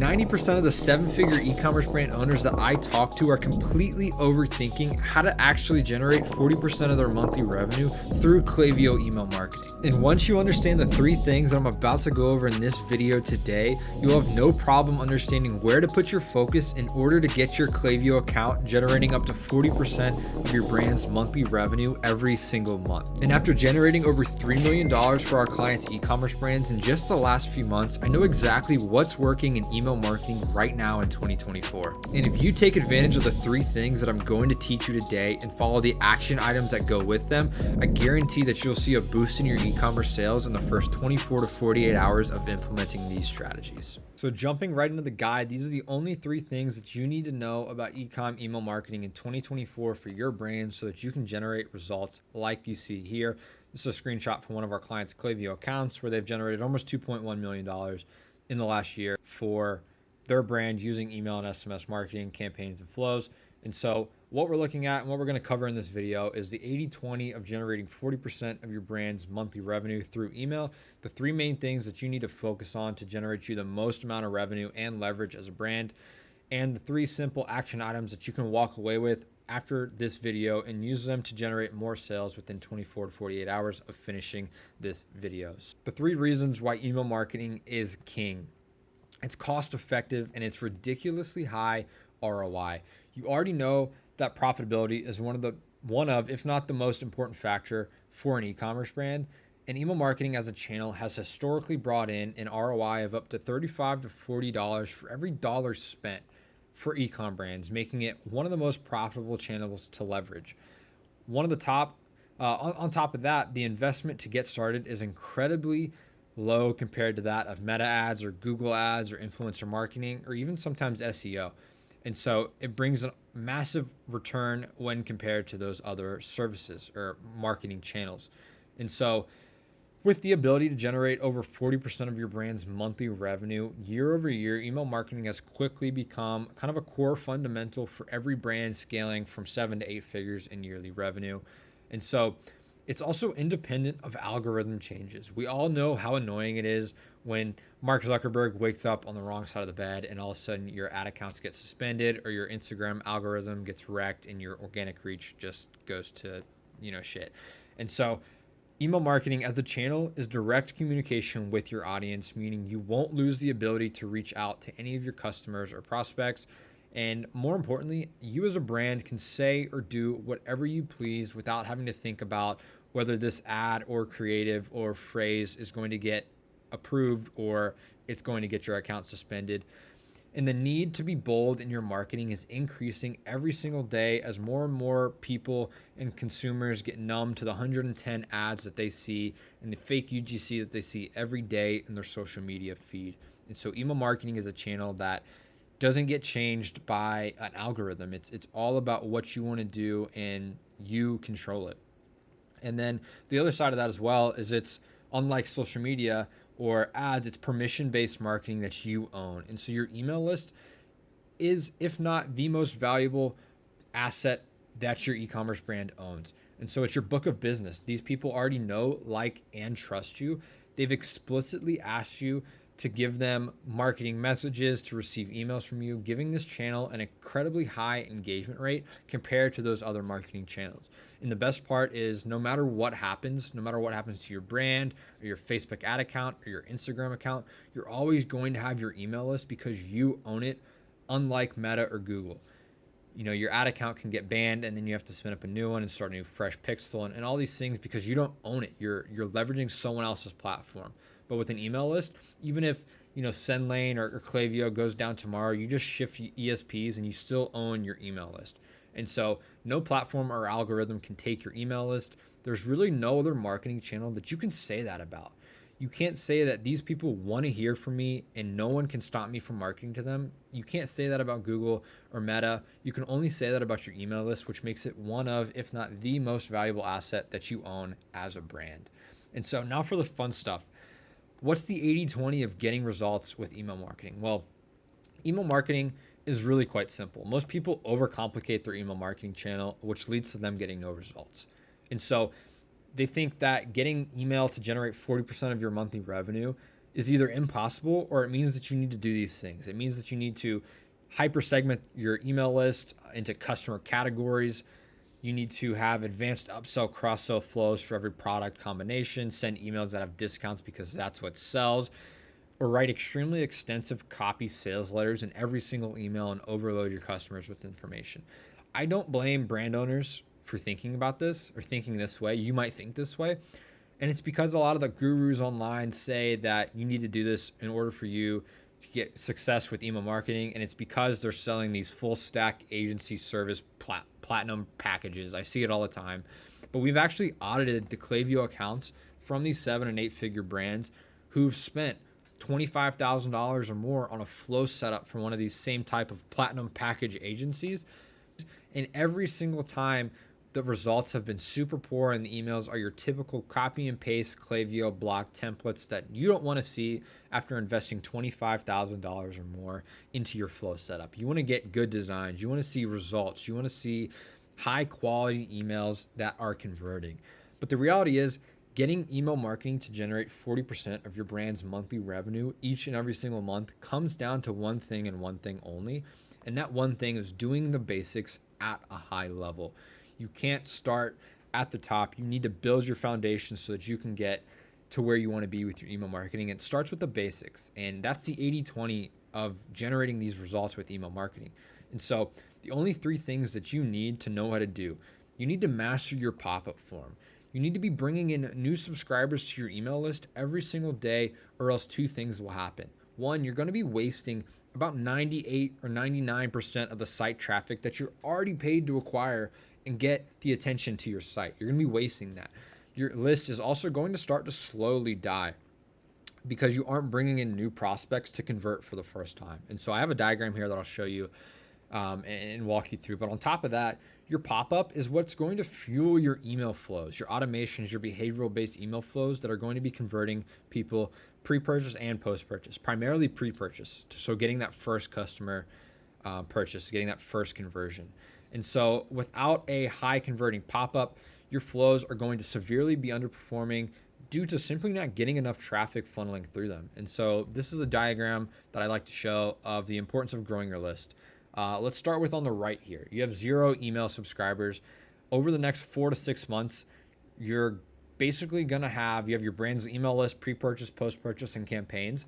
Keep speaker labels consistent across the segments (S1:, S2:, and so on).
S1: 90% of the 7-figure e-commerce brand owners that I talk to are completely overthinking how to actually generate 40% of their monthly revenue through Klaviyo email marketing. And once you understand the 3 things that I'm about to go over in this video today, you'll have no problem understanding where to put your focus in order to get your Klaviyo account generating up to 40% of your brand's monthly revenue every single month. And after generating over $3 million for our clients' e-commerce brands in just the last few months, I know exactly what's working in email marketing right now in 2024. And if you take advantage of the 3 things that I'm going to teach you today and follow the action items that go with them, I guarantee that you'll see a boost in your e-commerce sales in the first 24 to 48 hours of implementing these strategies. So jumping right into the guide, these are the only 3 things that you need to know about e-com email marketing in 2024 for your brand so that you can generate results like you see here. This is a screenshot from one of our clients' Klaviyo accounts where they've generated almost $2.1 million in the last year for their brand using email and SMS marketing campaigns and flows. And so what we're looking at and what we're going to cover in this video is the 80-20 of generating 40% of your brand's monthly revenue through email. The 3 main things that you need to focus on to generate you the most amount of revenue and leverage as a brand, and the 3 simple action items that you can walk away with after this video and use them to generate more sales within 24 to 48 hours of finishing this video. The 3 reasons why email marketing is king. It's cost effective and it's ridiculously high ROI. You already know that profitability is one of, if not the most important factor for an e-commerce brand. And email marketing as a channel has historically brought in an ROI of up to $35 to $40 for every dollar spent for e-com brands, making it one of the most profitable channels to leverage. One of the top, on top of that, the investment to get started is incredibly low compared to that of Meta ads or Google ads or influencer marketing or even sometimes SEO. And so it brings a massive return when compared to those other services or marketing channels. And so with the ability to generate over 40% of your brand's monthly revenue year over year, email marketing has quickly become kind of a core fundamental for every brand scaling from 7 to 8 figures in yearly revenue. And so it's also independent of algorithm changes. We all know how annoying it is when Mark Zuckerberg wakes up on the wrong side of the bed and all of a sudden your ad accounts get suspended or your Instagram algorithm gets wrecked and your organic reach just goes to, shit. And so email marketing as a channel is direct communication with your audience, meaning you won't lose the ability to reach out to any of your customers or prospects. And more importantly, you as a brand can say or do whatever you please without having to think about whether this ad or creative or phrase is going to get approved or it's going to get your account suspended. And the need to be bold in your marketing is increasing every single day as more and more people and consumers get numb to the 110 ads that they see and the fake UGC that they see every day in their social media feed. And so email marketing is a channel that doesn't get changed by an algorithm. It's all about what you want to do and you control it. And then the other side of that as well is it's unlike social media or ads, it's permission-based marketing that you own. And so your email list is, if not the most valuable asset that your e-commerce brand owns. And so it's your book of business. These people already know, like, and trust you. They've explicitly asked you to give them marketing messages, to receive emails from you, giving this channel an incredibly high engagement rate compared to those other marketing channels. And the best part is no matter what happens to your brand or your Facebook ad account or your Instagram account, you're always going to have your email list because you own it, unlike Meta or Google. Your ad account can get banned and then you have to spin up a new one and start a new fresh pixel and all these things because you don't own it. You're leveraging someone else's platform. But with an email list, even if SendLane or Klaviyo goes down tomorrow, you just shift ESPs and you still own your email list. And so no platform or algorithm can take your email list. There's really no other marketing channel that you can say that about. You can't say that these people want to hear from me and no one can stop me from marketing to them. You can't say that about Google or Meta. You can only say that about your email list, which makes it one of, if not the most valuable asset that you own as a brand. And so now for the fun stuff. What's the 80-20 of getting results with email marketing? Well, email marketing is really quite simple. Most people overcomplicate their email marketing channel, which leads to them getting no results. And so they think that getting email to generate 40% of your monthly revenue is either impossible or it means that you need to do these things. It means that you need to hyper segment your email list into customer categories. You need to have advanced upsell, cross-sell flows for every product combination, send emails that have discounts because that's what sells, or write extremely extensive copy sales letters in every single email and overload your customers with information. I don't blame brand owners for thinking about this or thinking this way. You might think this way. And it's because a lot of the gurus online say that you need to do this in order for you to get success with email marketing. And it's because they're selling these full stack agency service platinum packages. I see it all the time. But we've actually audited the Klaviyo accounts from these 7 and 8 figure brands who've spent $25,000 or more on a flow setup from one of these same type of platinum package agencies. And every single time the results have been super poor and the emails are your typical copy and paste Klaviyo block templates that you don't want to see after investing $25,000 or more into your flow setup. You want to get good designs. You want to see results. You want to see high quality emails that are converting. But the reality is, getting email marketing to generate 40% of your brand's monthly revenue each and every single month comes down to one thing and one thing only. And that one thing is doing the basics at a high level. You can't start at the top. You need to build your foundation so that you can get to where you want to be with your email marketing. It starts with the basics. And that's the 80-20 of generating these results with email marketing. And so the only 3 things that you need to know how to do: you need to master your pop-up form. You need to be bringing in new subscribers to your email list every single day, or else 2 things will happen. One, you're going to be wasting about 98 or 99% of the site traffic that you're already paid to acquire and get the attention to your site. You're going to be wasting that. Your list is also going to start to slowly die because you aren't bringing in new prospects to convert for the first time. And so I have a diagram here that I'll show you and walk you through. But on top of that, your pop-up is what's going to fuel your email flows, your automations, your behavioral-based email flows that are going to be converting people pre-purchase and post-purchase, primarily pre-purchase. So getting that first customer purchase, getting that first conversion. And so without a high converting pop-up, your flows are going to severely be underperforming due to simply not getting enough traffic funneling through them. And so this is a diagram that I like to show of the importance of growing your list. Let's start with on the right here. You have 0 email subscribers. Over the next 4 to 6 months, you're basically going to have your brand's email list, pre-purchase, post-purchase, and campaigns.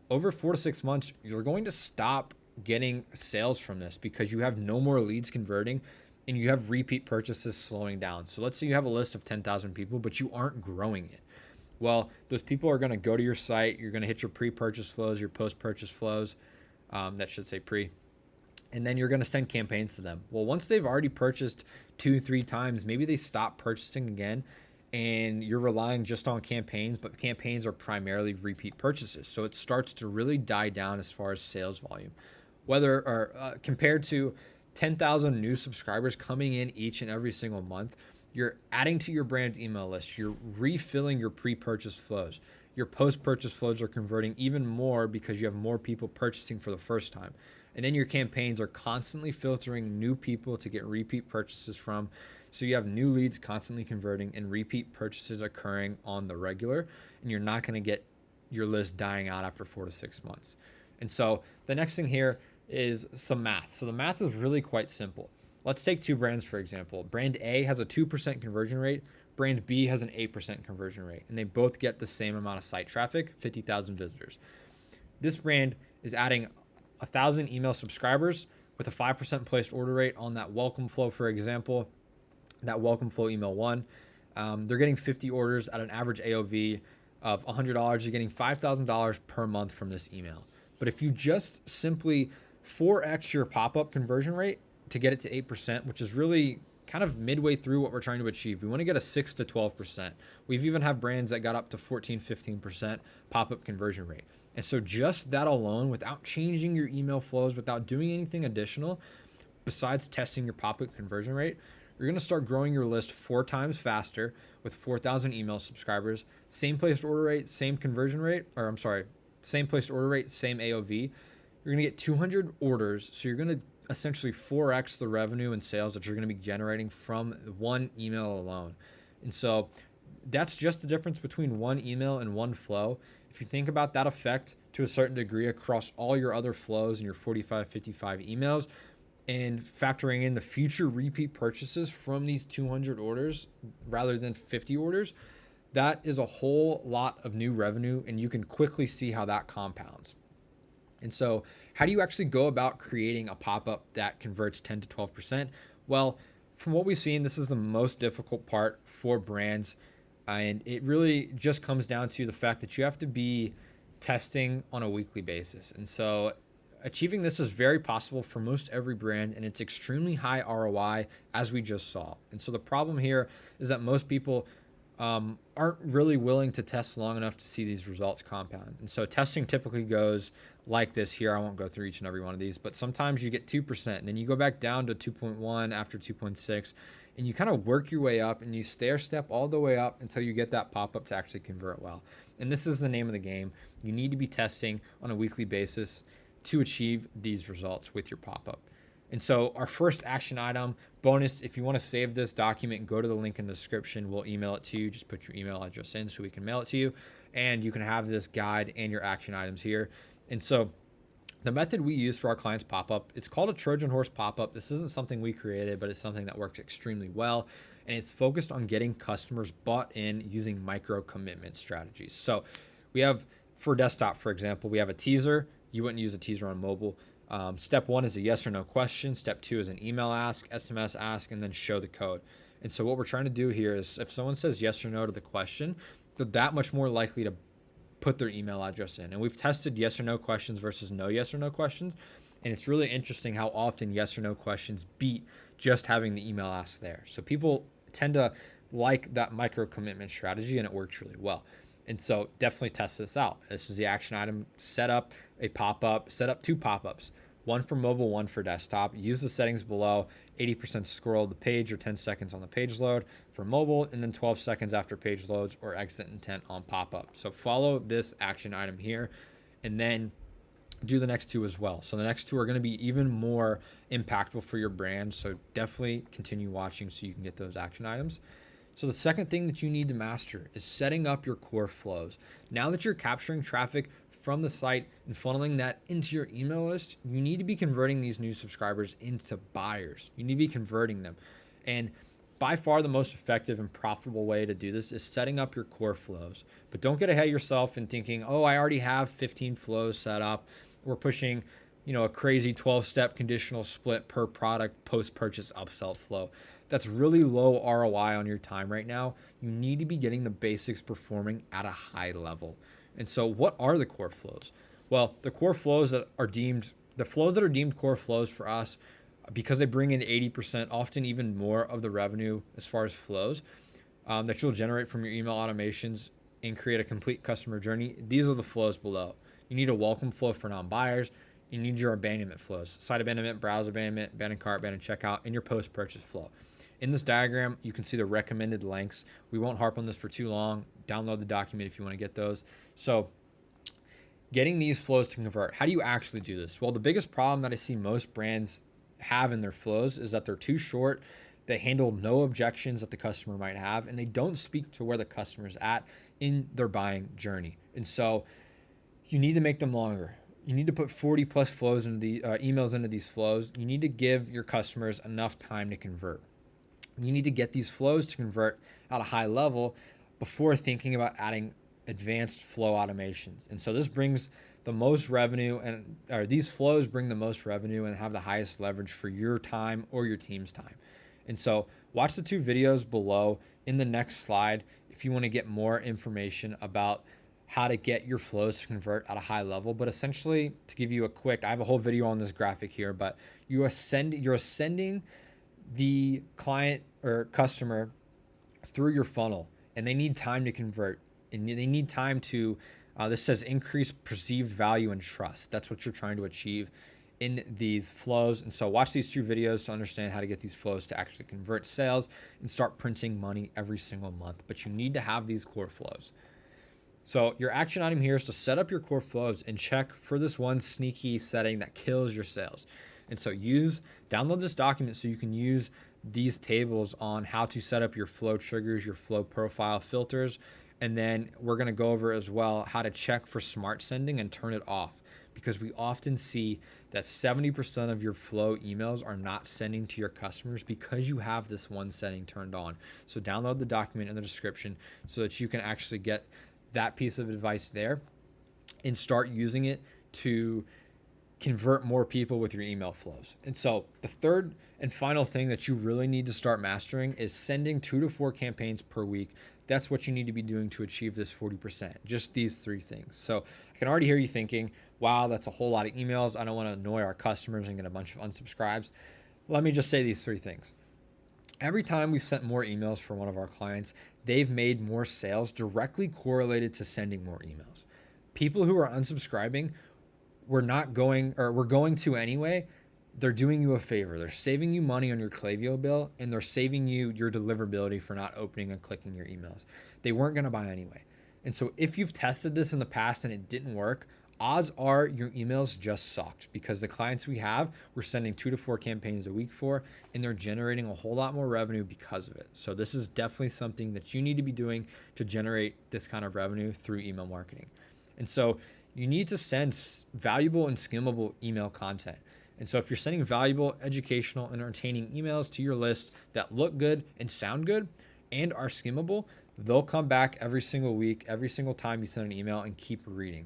S1: Over 4 to 6 months, you're going to stop getting sales from this because you have no more leads converting and you have repeat purchases slowing down. So let's say you have a list of 10,000 people, but you aren't growing it. Well, those people are going to go to your site. You're going to hit your pre-purchase flows, your post-purchase flows. That should say pre. And then you're going to send campaigns to them. Well, once they've already purchased 2-3 times, maybe they stop purchasing again and you're relying just on campaigns, but campaigns are primarily repeat purchases. So it starts to really die down as far as sales volume. Compared to 10,000 new subscribers coming in each and every single month, you're adding to your brand's email list. You're refilling your pre-purchase flows. Your post-purchase flows are converting even more because you have more people purchasing for the first time. And then your campaigns are constantly filtering new people to get repeat purchases from. So you have new leads constantly converting and repeat purchases occurring on the regular. And you're not going to get your list dying out after 4 to 6 months. And so the next thing here is some math. So the math is really quite simple. Let's take 2 brands, for example. Brand A has a 2% conversion rate. Brand B has an 8% conversion rate. And they both get the same amount of site traffic, 50,000 visitors. This brand is adding 1,000 email subscribers with a 5% placed order rate on that welcome flow, for example, that welcome flow email 1. They're getting 50 orders at an average AOV of $100. You're getting $5,000 per month from this email. But if you just simply 4x your pop-up conversion rate to get it to 8%, which is really kind of midway through what we're trying to achieve. We want to get a 6 to 12%. We've even have brands that got up to 14, 15% pop-up conversion rate. And so just that alone, without changing your email flows, without doing anything additional, besides testing your pop-up conversion rate, you're going to start growing your list 4 times faster with 4,000 email subscribers, same placed order rate, same conversion rate, same placed order rate, same AOV. You're going to get 200 orders. So you're going to essentially 4x the revenue and sales that you're going to be generating from one email alone. And so that's just the difference between one email and one flow. if you think about that effect to a certain degree across all your other flows and your 45, 55 emails, and factoring in the future repeat purchases from these 200 orders rather than 50 orders, that is a whole lot of new revenue, and you can quickly see how that compounds. And so how do you actually go about creating a pop-up that converts 10 to 12%? Well, from what we've seen, this is the most difficult part for brands. And it really just comes down to the fact that you have to be testing on a weekly basis. And so achieving this is very possible for most every brand, and it's extremely high ROI, as we just saw. And so the problem here is that most people aren't really willing to test long enough to see these results compound. And so testing typically goes like this here. I won't go through each and every one of these, but sometimes you get 2%, and then you go back down to 2.1 after 2.6, and you kind of work your way up, and you stair step all the way up until you get that pop-up to actually convert well. And this is the name of the game. You need to be testing on a weekly basis to achieve these results with your pop-up. And so our first action item, bonus, if you want to save this document, go to the link in the description. We'll email it to you. Just put your email address in so we can mail it to you. And you can have this guide and your action items here. And so the method we use for our clients pop-up, it's called a Trojan horse pop-up. This isn't something we created, but it's something that works extremely well. And it's focused on getting customers bought in using micro commitment strategies. So we have, for desktop, for example, we have a teaser. You wouldn't use a teaser on mobile. Step 1 is a yes or no question. Step 2 is an email ask, SMS ask, and then show the code. And so what we're trying to do here is if someone says yes or no to the question, they're that much more likely to put their email address in. And we've tested yes or no questions versus no yes or no questions. And it's really interesting how often yes or no questions beat just having the email ask there. So people tend to like that micro commitment strategy, and it works really well. And so definitely test this out. This is the action item. Set up a pop-up, set up 2 pop-ups, one for mobile, one for desktop. Use the settings below, 80% scroll the page or 10 seconds on the page load for mobile, and then 12 seconds after page loads or exit intent on pop-up. So follow this action item here, and then do the next 2 as well. So the next 2 are going to be even more impactful for your brand. So definitely continue watching so you can get those action items. So the second thing that you need to master is setting up your core flows. Now that you're capturing traffic from the site and funneling that into your email list, you need to be converting these new subscribers into buyers. You need to be converting them. And by far the most effective and profitable way to do this is setting up your core flows. But don't get ahead of yourself and thinking, oh, I already have 15 flows set up. We're pushing, a crazy 12-step conditional split per product post-purchase upsell flow. That's really low ROI on your time right now. You need to be getting the basics performing at a high level. And so what are the core flows? Well, the core flows that are deemed core flows for us, because they bring in 80%, often even more of the revenue as far as flows that you'll generate from your email automations and create a complete customer journey. These are the flows below. You need a welcome flow for non-buyers. You need your abandonment flows, site abandonment, browser abandonment, abandoned cart, abandoned checkout, and your post-purchase flow. In this diagram, you can see the recommended lengths. We won't harp on this for too long. Download the document if you want to get those. So getting these flows to convert, how do you actually do this? Well, the biggest problem that I see most brands have in their flows is that they're too short. They handle no objections that the customer might have, and they don't speak to where the customer's at in their buying journey. And so you need to make them longer. You need to put 40 plus flows into the emails into these flows. You need to give your customers enough time to convert. You need to get these flows to convert at a high level before thinking about adding advanced flow automations. And so this brings the most revenue, or these flows bring the most revenue and have the highest leverage for your time or your team's time. And so watch the 2 videos below in the next slide if you want to get more information about how to get your flows to convert at a high level. But essentially, to give you I have a whole video on this graphic here, but you're ascending the client or customer through your funnel, and they need time to convert, and they need time to this says increase perceived value and trust. That's what you're trying to achieve in these flows. And so watch these 2 videos to understand how to get these flows to actually convert sales and start printing money every single month. But you need to have these core flows. So your action item here is to set up your core flows and check for this one sneaky setting that kills your sales. And so download this document so you can use these tables on how to set up your flow triggers, your flow profile filters, And then we're going to go over as well how to check for smart sending and turn it off, because we often see that 70% of your flow emails are not sending to your customers because you have this one setting turned on. So download the document in the description so that you can actually get that piece of advice there and start using it to convert more people with your email flows. And so the third and final thing that you really need to start mastering is sending 2 to 4 campaigns per week. That's what you need to be doing to achieve this 40%. Just these 3 things. So I can already hear you thinking, wow, that's a whole lot of emails. I don't want to annoy our customers and get a bunch of unsubscribes. Let me just say these 3 things. Every time we've sent more emails for one of our clients, they've made more sales directly correlated to sending more emails. People who are unsubscribing, we're going to anyway. They're doing you a favor. They're saving you money on your Klaviyo bill, and they're saving you your deliverability for not opening and clicking your emails. They weren't going to buy anyway. And so if you've tested this in the past and it didn't work, odds are your emails just sucked, because the clients we have, we're sending 2 to 4 campaigns a week for, and they're generating a whole lot more revenue because of it. So this is definitely something that you need to be doing to generate this kind of revenue through email marketing. And so you need to send valuable and skimmable email content. And so if you're sending valuable, educational, and entertaining emails to your list that look good and sound good and are skimmable, they'll come back every single week, every single time you send an email, and keep reading.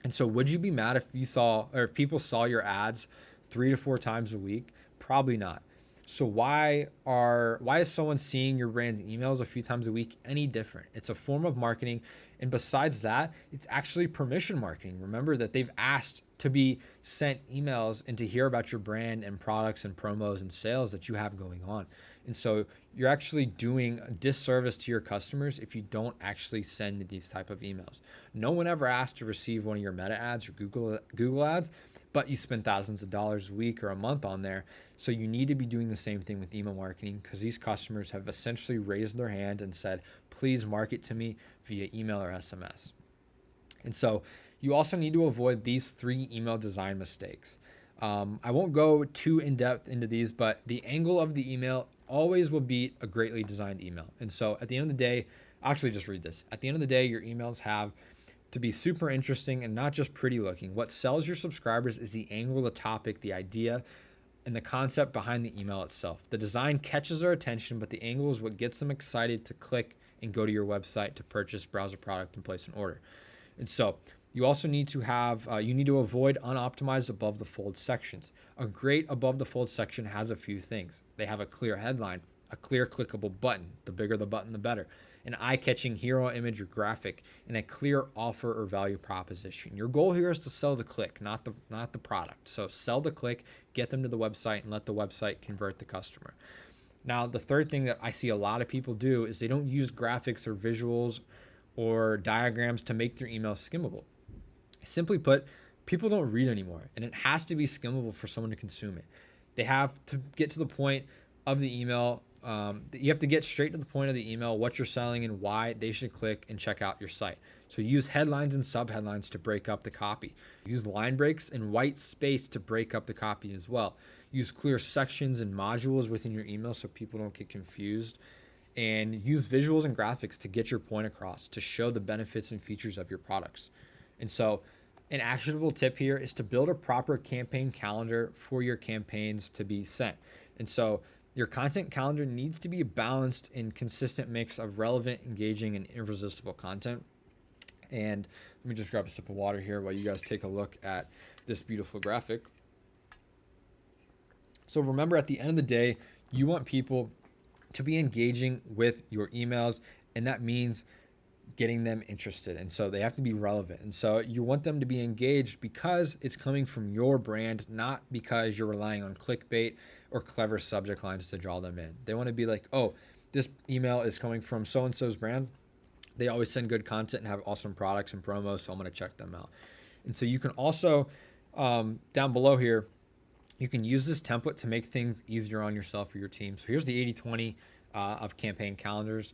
S1: And so would you be mad if if people saw your ads 3 to 4 times a week? Probably not. So why is someone seeing your brand's emails a few times a week any different? It's a form of marketing. And besides that, it's actually permission marketing. Remember that they've asked to be sent emails and to hear about your brand and products and promos and sales that you have going on. And so you're actually doing a disservice to your customers if you don't actually send these type of emails. No one ever asked to receive one of your Meta ads or Google ads, but you spend thousands of dollars a week or a month on there. So you need to be doing the same thing with email marketing, because these customers have essentially raised their hand and said, please market to me via email or SMS. And so you also need to avoid these 3 email design mistakes. I won't go too in depth into these, but the angle of the email always will beat a greatly designed email. And so at the end of the day, actually just read this. At the end of the day, your emails have to be super interesting and not just pretty looking. What sells your subscribers is the angle, the topic, the idea, and the concept behind the email itself. The design catches their attention, but the angle is what gets them excited to click and go to your website to purchase, browse a product, and place an order. And so you also need to avoid unoptimized above the fold sections. A great above the fold section has a few things. They have a clear headline, a clear clickable button. The bigger the button, the better. An eye-catching hero image or graphic, and a clear offer or value proposition. Your goal here is to sell the click, not the product. So sell the click, get them to the website, and let the website convert the customer. Now, the third thing that I see a lot of people do is they don't use graphics or visuals or diagrams to make their email skimmable. Simply put, people don't read anymore, and it has to be skimmable for someone to consume it. They have to get to the point of the email. You have to get straight to the point of the email, what you're selling and why they should click and check out your site. So use headlines and subheadlines to break up the copy. Use line breaks and white space to break up the copy as well. Use clear sections and modules within your email so people don't get confused. And use visuals and graphics to get your point across, to show the benefits and features of your products. And so an actionable tip here is to build a proper campaign calendar for your campaigns to be sent. And so your content calendar needs to be a balanced and consistent mix of relevant, engaging, and irresistible content. And let me just grab a sip of water here while you guys take a look at this beautiful graphic. So remember, at the end of the day, you want people to be engaging with your emails, and that means getting them interested. And so they have to be relevant. And so you want them to be engaged because it's coming from your brand, not because you're relying on clickbait or clever subject lines to draw them in. They want to be like, oh, this email is coming from so-and-so's brand. They always send good content and have awesome products and promos, so I'm going to check them out. And so you can also, down below here, you can use this template to make things easier on yourself or your team. So here's the 80-20 of campaign calendars.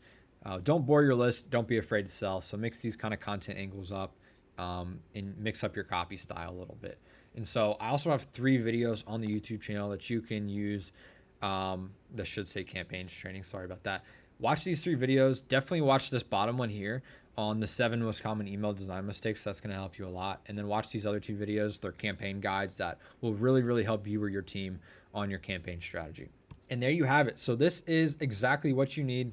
S1: Don't bore your list. Don't be afraid to sell. So mix these kind of content angles up and mix up your copy style a little bit. And so I also have 3 videos on the YouTube channel that you can use. That should say campaigns training. Sorry about that. watch these 3 videos. Definitely watch this bottom one here on the 7 most common email design mistakes. That's going to help you a lot. And then watch these other 2 videos. They're campaign guides that will really, really help you or your team on your campaign strategy. And there you have it. So this is exactly what you need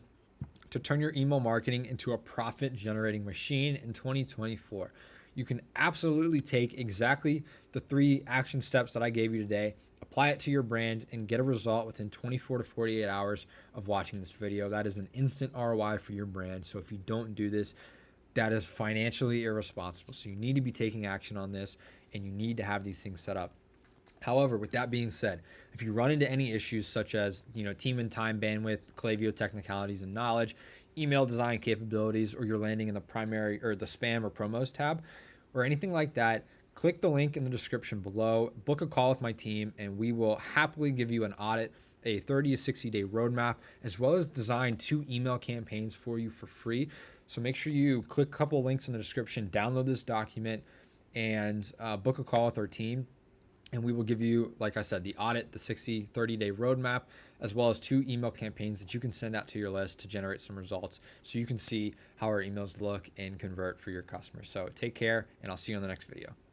S1: to turn your email marketing into a profit generating machine in 2024. You can absolutely take exactly the 3 action steps that I gave you today, apply it to your brand, and get a result within 24 to 48 hours of watching this video. That is an instant ROI for your brand. So if you don't do this, that is financially irresponsible. So you need to be taking action on this, and you need to have these things set up. However, with that being said, if you run into any issues such as, team and time bandwidth, Klaviyo technicalities and knowledge, email design capabilities, or you're landing in the primary or the spam or promos tab, or anything like that, click the link in the description below, book a call with my team, and we will happily give you an audit, a 30 to 60 day roadmap, as well as design 2 email campaigns for you for free. So make sure you click a couple links in the description, download this document, and book a call with our team. And we will give you, like I said, the audit, the 30-day roadmap, as well as 2 email campaigns that you can send out to your list to generate some results so you can see how our emails look and convert for your customers. So take care, and I'll see you on the next video.